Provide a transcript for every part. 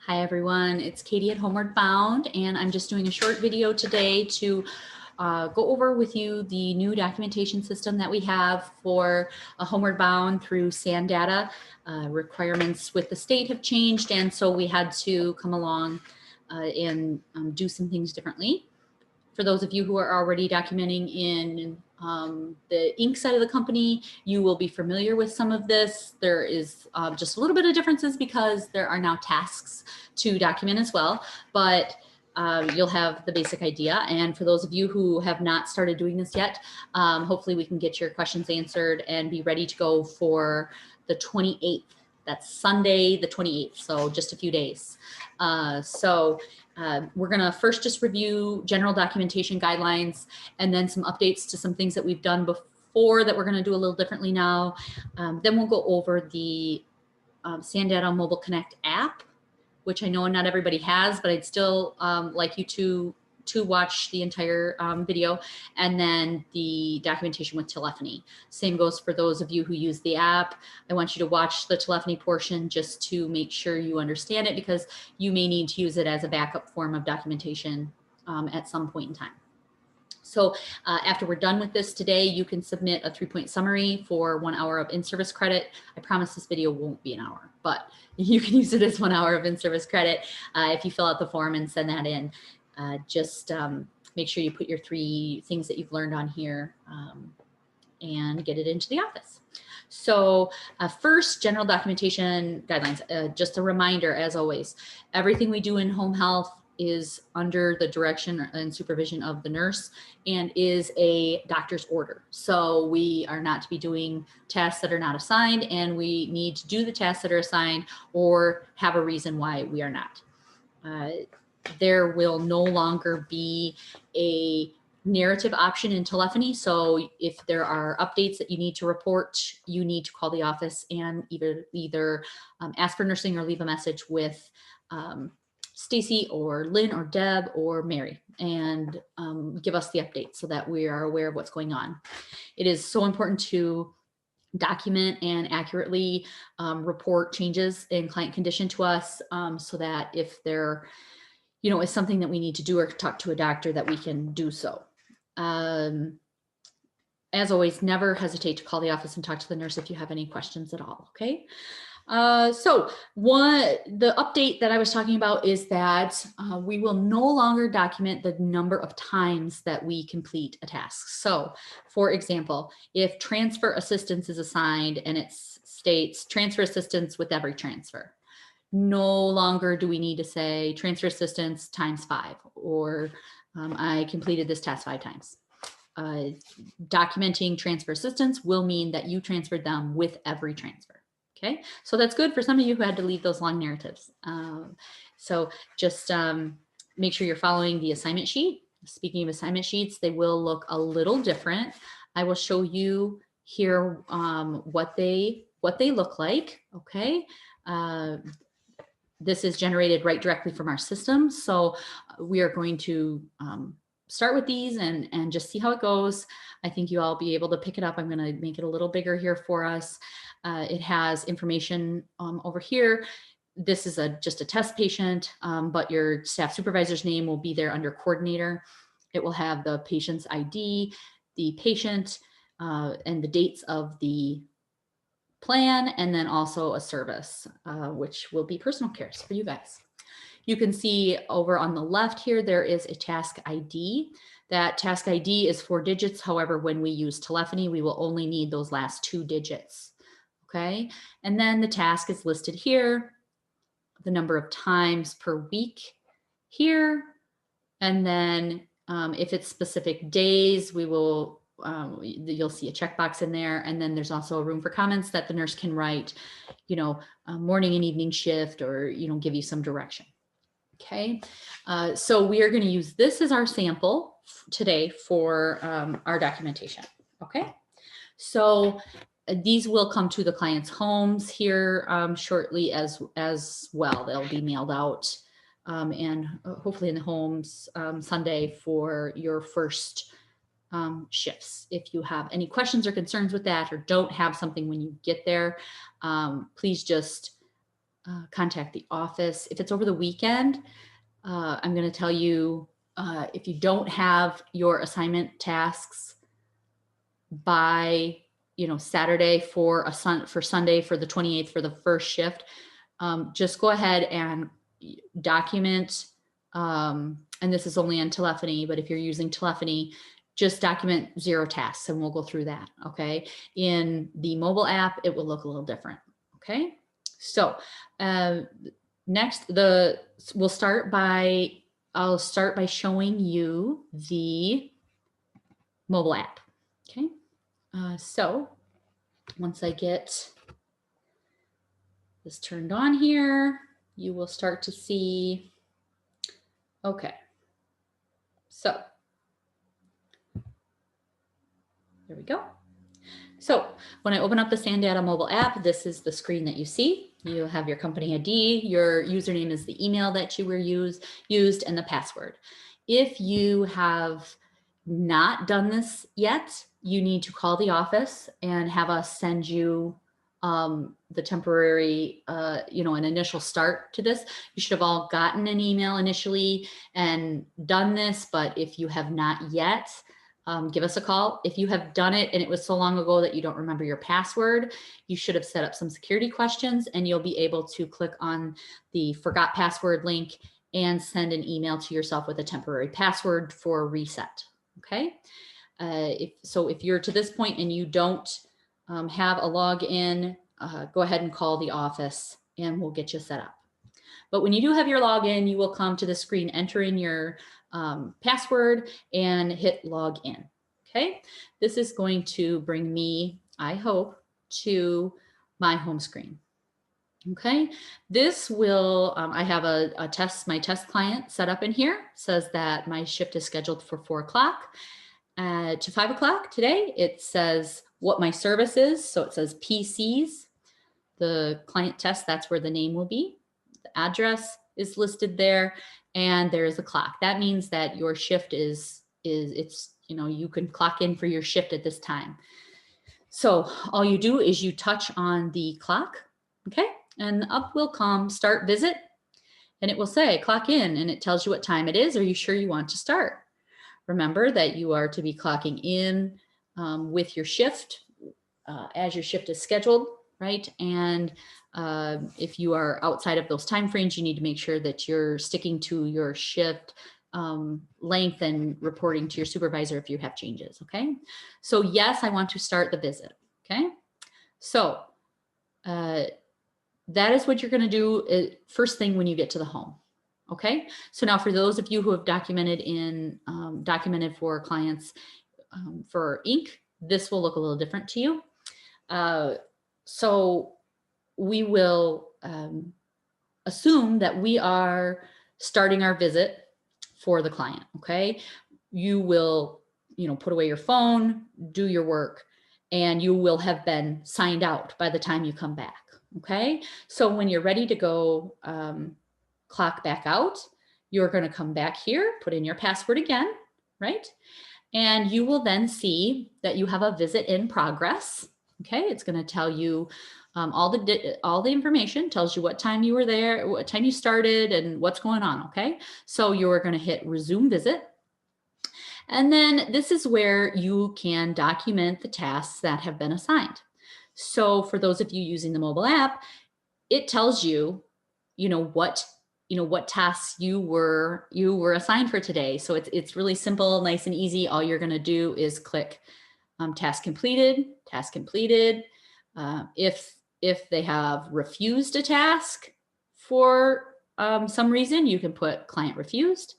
Hi everyone, it's Katie at Homeward Bound, and I'm just doing a short video today to go over with you the new documentation system that we have for Homeward Bound through Sandata. Requirements with the state have changed, and so we had to come along and do some things differently. For those of you who are already documenting in the Inc. side of the company, you will be familiar with some of this. There is just a little bit of differences because there are now tasks to document as well, but you'll have the basic idea. And for those of you who have not started doing this yet, hopefully we can get your questions answered and be ready to go for the 28th. That's Sunday, the 28th, so just a few days. We're going to first just review general documentation guidelines and then some updates to some things that we've done before that we're going to do a little differently now. Then we'll go over the Sandata Mobile Connect app, which I know not everybody has, but I'd still like you to watch the entire video, and then the documentation with telephony. Same goes for those of you who use the app. I want you to watch the telephony portion just to make sure you understand it, because you may need to use it as a backup form of documentation at some point in time. So after we're done with this today, you can submit a 3-point summary for 1 hour of in-service credit. I promise this video won't be an hour, but you can use it as 1 hour of in-service credit if you fill out the form and send that in. Just make sure you put your 3 things that you've learned on here and get it into the office. So first, general documentation guidelines. Just a reminder, as always, everything we do in home health is under the direction and supervision of the nurse and is a doctor's order. So we are not to be doing tasks that are not assigned, and we need to do the tasks that are assigned or have a reason why we are not. There will no longer be a narrative option in telephony. So if there are updates that you need to report, you need to call the office and either ask for nursing or leave a message with Stacy or Lynn or Deb or Mary, and give us the update so that we are aware of what's going on. It is so important to document and accurately report changes in client condition to us, so that if there is something that we need to do or talk to a doctor, that we can do so. As always, never hesitate to call the office and talk to the nurse if you have any questions at all, okay? The update that I was talking about is that we will no longer document the number of times that we complete a task. So for example, if transfer assistance is assigned and it states transfer assistance with every transfer, no longer do we need to say transfer assistance times 5, or I completed this task 5 times. Documenting transfer assistance will mean that you transferred them with every transfer. Okay, so that's good for some of you who had to leave those long narratives. So just make sure you're following the assignment sheet. Speaking of assignment sheets, they will look a little different. I will show you here what they look like. Okay. This is generated right directly from our system. So we are going to start with these and just see how it goes. I think you all be able to pick it up. I'm going to make it a little bigger here for us. It has information over here. This is just a test patient, but your staff supervisor's name will be there under coordinator. It will have the patient's ID, the patient, and the dates of the plan, and then also a service, which will be personal cares for you guys. You can see over on the left here, there is a task ID. That task ID is 4 digits. However, when we use telephony, we will only need those last 2 digits. Okay. And then the task is listed here, the number of times per week here. And then if it's specific days, we will you'll see a checkbox in there, and then there's also a room for comments that the nurse can write, morning and evening shift, or give you some direction. Okay, so we are going to use this as our sample today for our documentation. Okay, so these will come to the client's homes here shortly as well. They'll be mailed out and hopefully in the homes Sunday for your first shifts. If you have any questions or concerns with that, or don't have something when you get there, please just contact the office. If it's over the weekend, I'm going to tell you, if you don't have your assignment tasks by, Saturday for Sunday for the 28th for the first shift, just go ahead and document, and this is only on telephony, but if you're using telephony, just document 0 tasks and we'll go through that. Okay. In the mobile app, it will look a little different. Okay. So, next, I'll start by showing you the mobile app. Okay. So once I get this turned on here, you will start to see, okay. So there we go. So when I open up the Sandata mobile app, this is the screen that you see. You'll have your company ID, your username is the email that you were used, and the password. If you have not done this yet, you need to call the office and have us send you the temporary, an initial start to this. You should have all gotten an email initially and done this, but if you have not yet, give us a call. If you have done it and it was so long ago that you don't remember your password, you should have set up some security questions and you'll be able to click on the forgot password link and send an email to yourself with a temporary password for reset. Okay. If you're to this point and you don't have a login, go ahead and call the office and we'll get you set up. But when you do have your login, you will come to the screen, enter in your password and hit log in. Okay, this is going to bring me, I hope, to my home screen. Okay, this will, I have my test client set up in here. It says that my shift is scheduled for 4 o'clock to 5 o'clock today. It says what my service is. So it says PCs, the client test, that's where the name will be. The address is listed there and there is a clock. That means that your shift you can clock in for your shift at this time. So all you do is you touch on the clock, okay? And up will come start visit and it will say clock in and it tells you what time it is. Are you sure you want to start? Remember that you are to be clocking in with your shift as your shift is scheduled, right? And if you are outside of those time frames, you need to make sure that you're sticking to your shift length and reporting to your supervisor if you have changes, okay? So yes, I want to start the visit, okay? So that is what you're gonna do first thing when you get to the home, okay? So now for those of you who have documented for clients for ink, this will look a little different to you. So we will assume that we are starting our visit for the client, okay? You will, put away your phone, do your work, and you will have been signed out by the time you come back, okay? So when you're ready to go clock back out, you're gonna come back here, put in your password again, right? And you will then see that you have a visit in progress, okay? It's gonna tell you all the information, tells you what time you were there, what time you started, and what's going on, okay? So you're gonna hit resume visit. And then this is where you can document the tasks that have been assigned. So for those of you using the mobile app, it tells you, what tasks you were assigned for today. So it's really simple, nice and easy. All you're gonna do is click task completed. If they have refused a task for some reason, you can put client refused.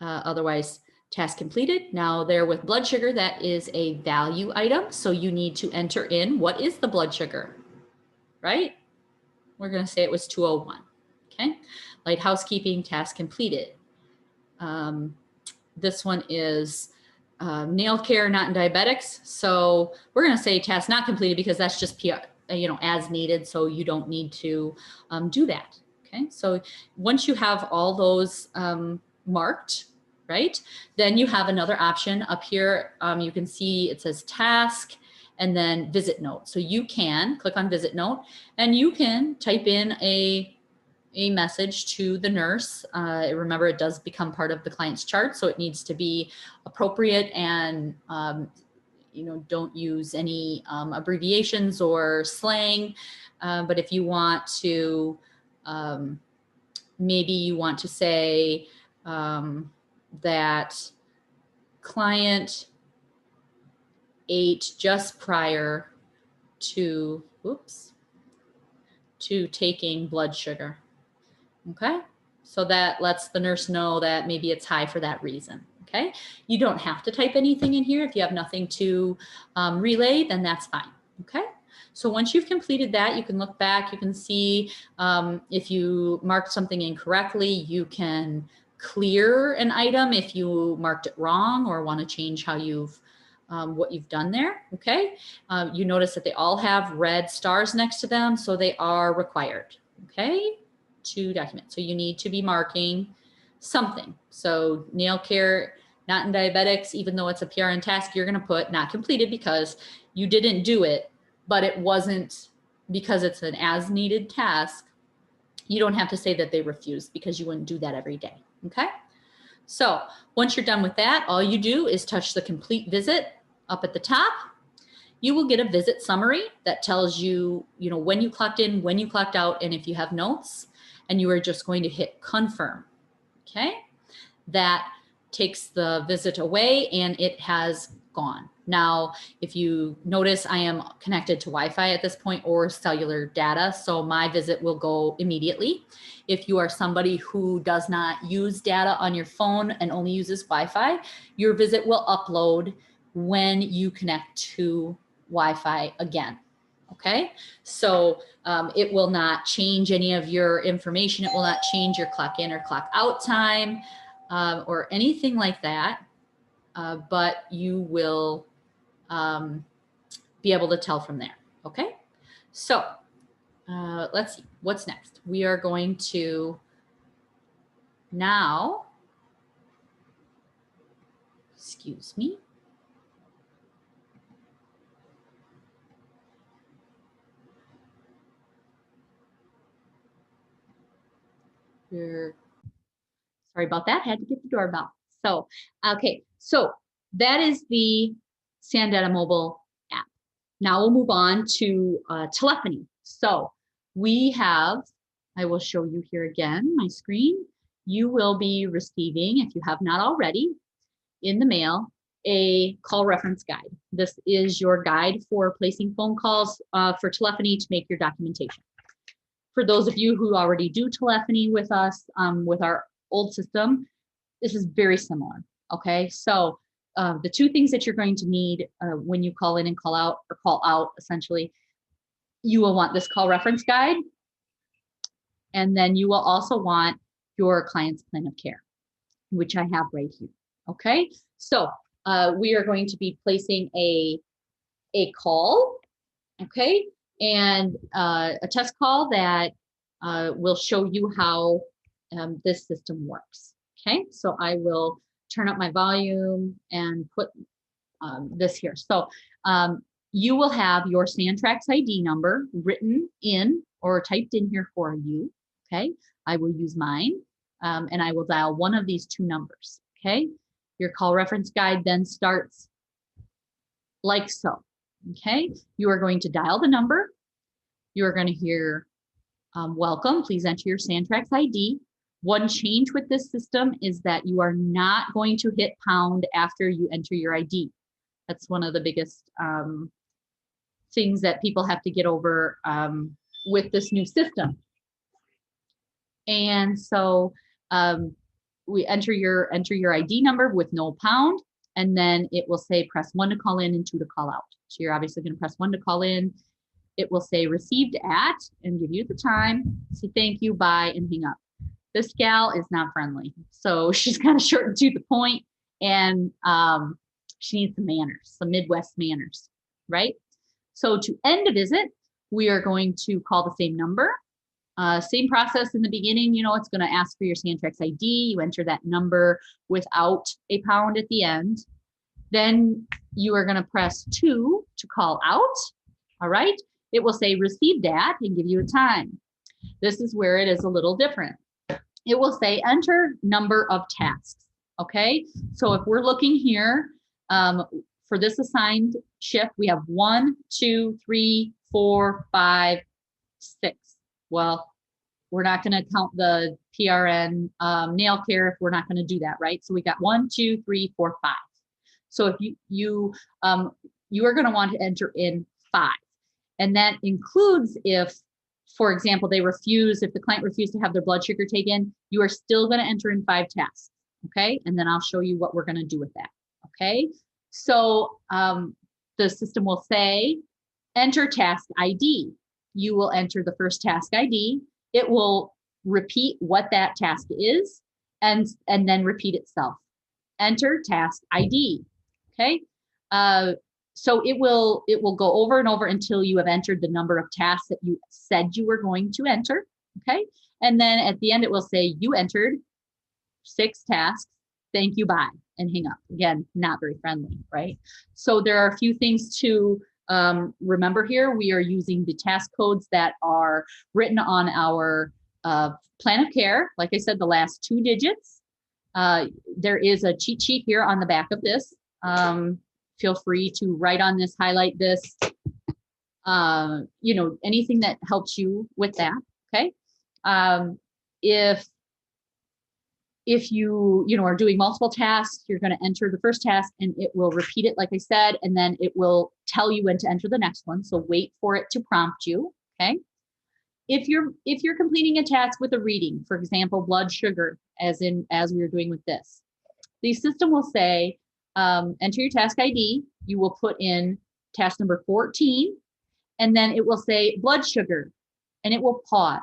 Otherwise, task completed. Now there with blood sugar, that is a value item. So you need to enter in what is the blood sugar, right? We're going to say it was 201. Okay. Light housekeeping, task completed. This one is nail care, not in diabetics. So we're going to say task not completed because that's just PR, as needed. So you don't need to do that. Okay. So once you have all those marked, right, then you have another option up here. You can see it says task and then visit note. So you can click on visit note and you can type in a message to the nurse. Remember, it does become part of the client's chart, so it needs to be appropriate and don't use any abbreviations or slang. But if you want to, maybe you want to say that client ate just prior to, to taking blood sugar. Okay, so that lets the nurse know that maybe it's high for that reason. Okay, you don't have to type anything in here. If you have nothing to relay, then that's fine. Okay, so once you've completed that, you can look back, you can see if you marked something incorrectly, you can clear an item if you marked it wrong or want to change how you've what you've done there. Okay, you notice that they all have red stars next to them, so they are required. Okay, to document. So you need to be marking something. So nail care, not in diabetics, even though it's a PRN task, you're going to put not completed because you didn't do it, but it wasn't because it's an as needed task. You don't have to say that they refused because you wouldn't do that every day. Okay. So once you're done with that, all you do is touch the complete visit up at the top. You will get a visit summary that tells you, when you clocked in, when you clocked out, and if you have notes, and you are just going to hit confirm. Okay, that takes the visit away and it has gone. Now, if you notice, I am connected to Wi-Fi at this point or cellular data, so my visit will go immediately. If you are somebody who does not use data on your phone and only uses Wi-Fi, your visit will upload when you connect to Wi-Fi again. Okay, so it will not change any of your information. It will not change your clock in or clock out time or anything like that, but you will be able to tell from there. Okay, so let's see what's next. We are going to now, excuse me. Sorry about that, had to get the doorbell. So, okay, so that is the Sandata mobile app. Now we'll move on to telephony. So we have, I will show you here again, my screen. You will be receiving, if you have not already, in the mail, a call reference guide. This is your guide for placing phone calls for telephony to make your documentation. For those of you who already do telephony with us, with our old system, this is very similar. Okay, so the two things that you're going to need when you call in and call out, or call out essentially, you will want this call reference guide, and then you will also want your client's plan of care, which I have right here. Okay, so we are going to be placing a call, okay, and a test call that will show you how this system works. Okay, so I will turn up my volume and put this here. So you will have your Santrax ID number written in or typed in here for you. Okay, I will use mine and I will dial one of these two numbers. Okay, your call reference guide then starts like so. Okay, you are going to dial the number. You are going to hear welcome, please enter your Santrax ID. One change with this system is that you are not going to hit pound after you enter your ID. That's one of the biggest things that people have to get over with this new system. And so we enter your ID number with no pound, and then it will say press 1 to call in and 2 to call out. So you're obviously going to press 1 to call in. It will say received at and give you the time, say thank you, bye, and hang up. This gal is not friendly. So she's kind of short and to the point, and she needs some manners, some Midwest manners, right? So to end a visit, we are going to call the same number. Same process in the beginning, it's going to ask for your Santrax ID. You enter that number without a pound at the end. Then you are going to press 2 to call out. All right. It will say received at and give you a time. This is where it is a little different. It will say enter number of tasks. Okay. So if we're looking here for this assigned shift, we have 1, 2, 3, 4, 5, 6. Well, we're not going to count the PRN nail care if we're not going to do that, right? So we got 1, 2, 3, 4, 5. So if you are going to want to enter in 5, and that includes if, for example, if the client refused to have their blood sugar taken, you are still going to enter in 5 tasks, okay? And then I'll show you what we're going to do with that, okay? So the system will say, enter task ID. You will enter the first task ID. It will repeat what that task is and then repeat itself. Enter task ID, okay? So it will go over and over until you have entered the number of tasks that you said you were going to enter, okay? And then at the end, it will say you entered 6 tasks, thank you, bye, and hang up. Again, not very friendly, right? So there are a few things to remember here. We are using the task codes that are written on our plan of care. Like I said, the last 2 digits. There is a cheat sheet here on the back of this. Feel free to write on this, highlight this, anything that helps you with that, okay? If you are doing multiple tasks, you're going to enter the first task and it will repeat it, like I said, and then it will tell you when to enter the next one. So wait for it to prompt you, okay? If you're completing a task with a reading, for example, blood sugar, as we were doing with this, the system will say, enter your task ID. You will put in task number 14, and then it will say blood sugar, and it will pause.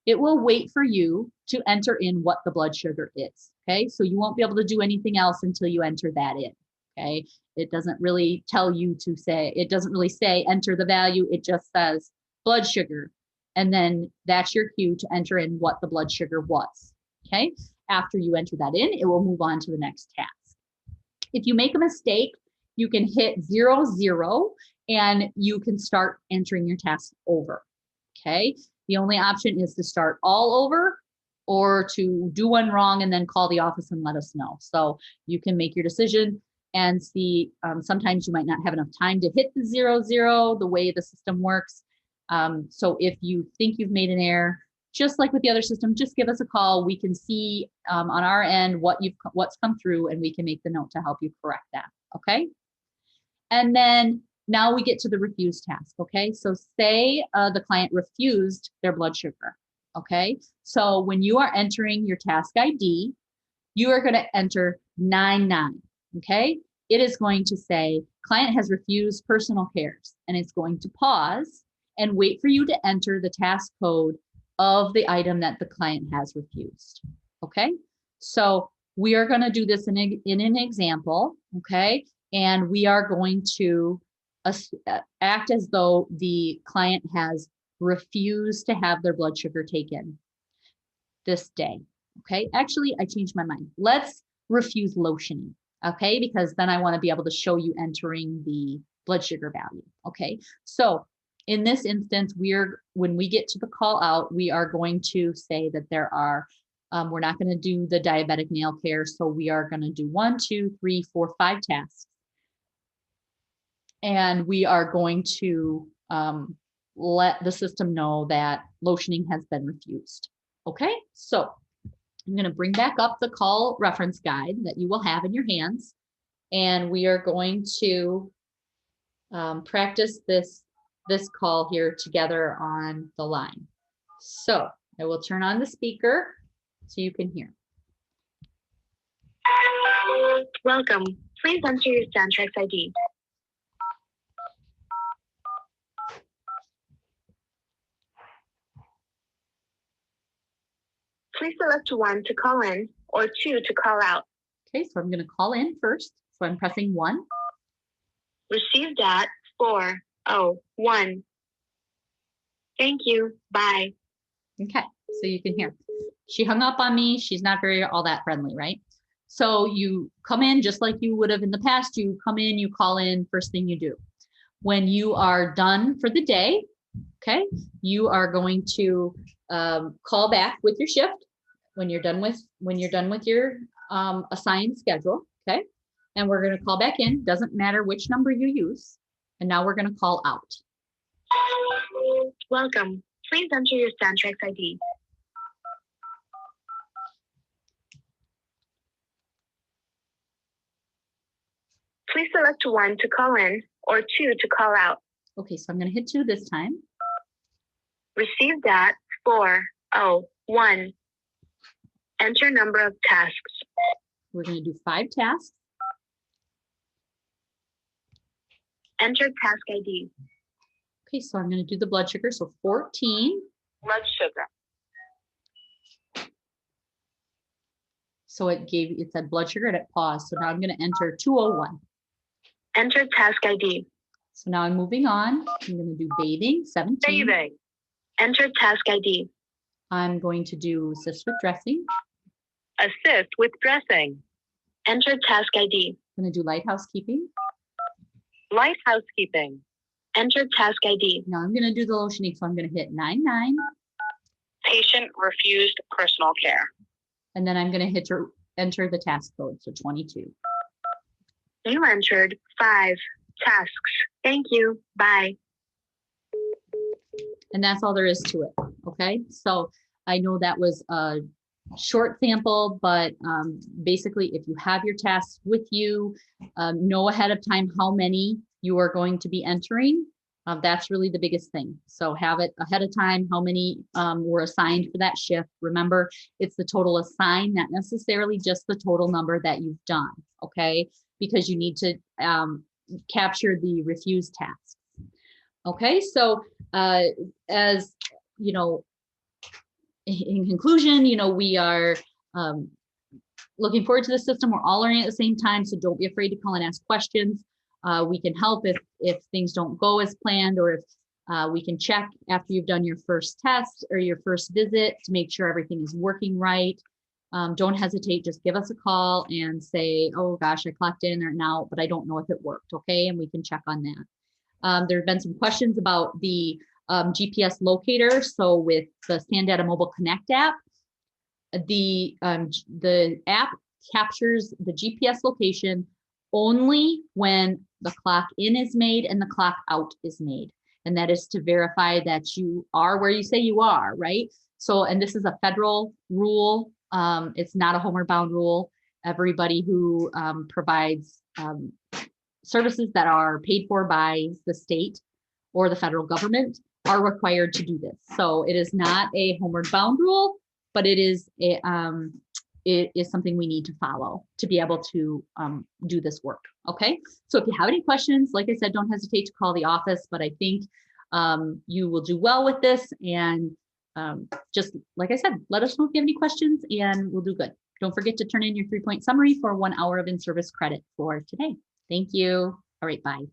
It will wait for you to enter in what the blood sugar is, okay? So you won't be able to do anything else until you enter that in, okay? It doesn't really tell you to say, it doesn't really say enter the value. It just says blood sugar, and then that's your cue to enter in what the blood sugar was, okay? After you enter that in, it will move on to the next task. If you make a mistake, you can hit 0, 0, and you can start entering your task over, okay? The only option is to start all over or to do one wrong and then call the office and let us know. So you can make your decision and see, sometimes you might not have enough time to hit the 0, 0, the way the system works. So if you think you've made an error, just like with the other system, just give us a call. We can see on our end what's come through, and we can make the note to help you correct that, okay? And then now we get to the refuse task, okay? So say the client refused their blood sugar, okay? So when you are entering your task ID, you are gonna enter 99, okay? It is going to say, client has refused personal cares, and it's going to pause and wait for you to enter the task code of the item that the client has refused, okay? So we are gonna do this in an example, okay? And we are going to act as though the client has refused to have their blood sugar taken this day, okay? Actually, I changed my mind. Let's refuse lotioning, okay? Because then I wanna be able to show you entering the blood sugar value, okay? So in this instance, when we get to the call out, we are going to say that there are, we're not going to do the diabetic nail care. So we are going to do 1, 2, 3, 4, 5 tasks. And we are going to let the system know that lotioning has been refused. Okay, so I'm going to bring back up the call reference guide that you will have in your hands. And we are going to practice this call here together on the line. So I will turn on the speaker so you can hear. Welcome. Please enter your Sandtrax ID. Please select 1 to call in or 2 to call out. Okay, so I'm going to call in first. So I'm pressing 1. Received at 401. Thank you. Bye. Okay, so you can hear. She hung up on me. She's not all that friendly, right? So you come in just like you would have in the past. You come in, you call in, first thing you do. When you are done for the day, okay, you are going to call back with your shift when you're done with your assigned schedule, okay? And we're going to call back in. Doesn't matter which number you use. And now we're going to call out. Welcome. Please enter your Sandtrax ID. Please select 1 to call in or 2 to call out. Okay, so I'm going to hit 2 this time. Received at 401. Enter number of tasks. We're going to do 5 tasks. Enter task ID. Okay, so I'm going to do the blood sugar. So 14. Blood sugar. So it said blood sugar and it paused. So now I'm going to enter 201. Enter task ID. So now I'm moving on. I'm going to do bathing, 17. Bathing. Enter task ID. I'm going to do assist with dressing. Assist with dressing. Enter task ID. I'm going to do light housekeeping. Light housekeeping. Enter task ID. Now I'm going to do the lotioning. So I'm going to hit 99. Patient refused personal care. And then I'm going to enter the task code. So 22. You entered 5 tasks. Thank you. Bye. And that's all there is to it. Okay. So I know that was a short sample, but basically if you have your tasks with you, know ahead of time how many you are going to be entering. That's really the biggest thing. So have it ahead of time, how many were assigned for that shift. Remember, it's the total assigned, not necessarily just the total number that you've done. Okay. Because you need to capture the refused tasks. Okay, so as you know, in conclusion, we are looking forward to the system. We're all learning at the same time, so don't be afraid to call and ask questions. We can help if things don't go as planned, or if we can check after you've done your first test or your first visit to make sure everything is working right. Don't hesitate, just give us a call and say, oh gosh, I clocked in or out, but I don't know if it worked, okay? And we can check on that. There have been some questions about the GPS locator. So with the Sandata Mobile Connect app, the app captures the GPS location only when the clock in is made and the clock out is made. And that is to verify that you are where you say you are, right? So, and this is a federal rule. It's not a homeward bound rule. Everybody who provides services that are paid for by the state or the federal government are required to do this. So it is not a homeward bound rule, but it is something we need to follow to be able to do this work. Okay. So if you have any questions, like I said, don't hesitate to call the office, but I think you will do well with this. And just like I said, let us know if you have any questions and we'll do good. Don't forget to turn in your 3-point summary for 1 hour of in-service credit for today. Thank you. All right, bye.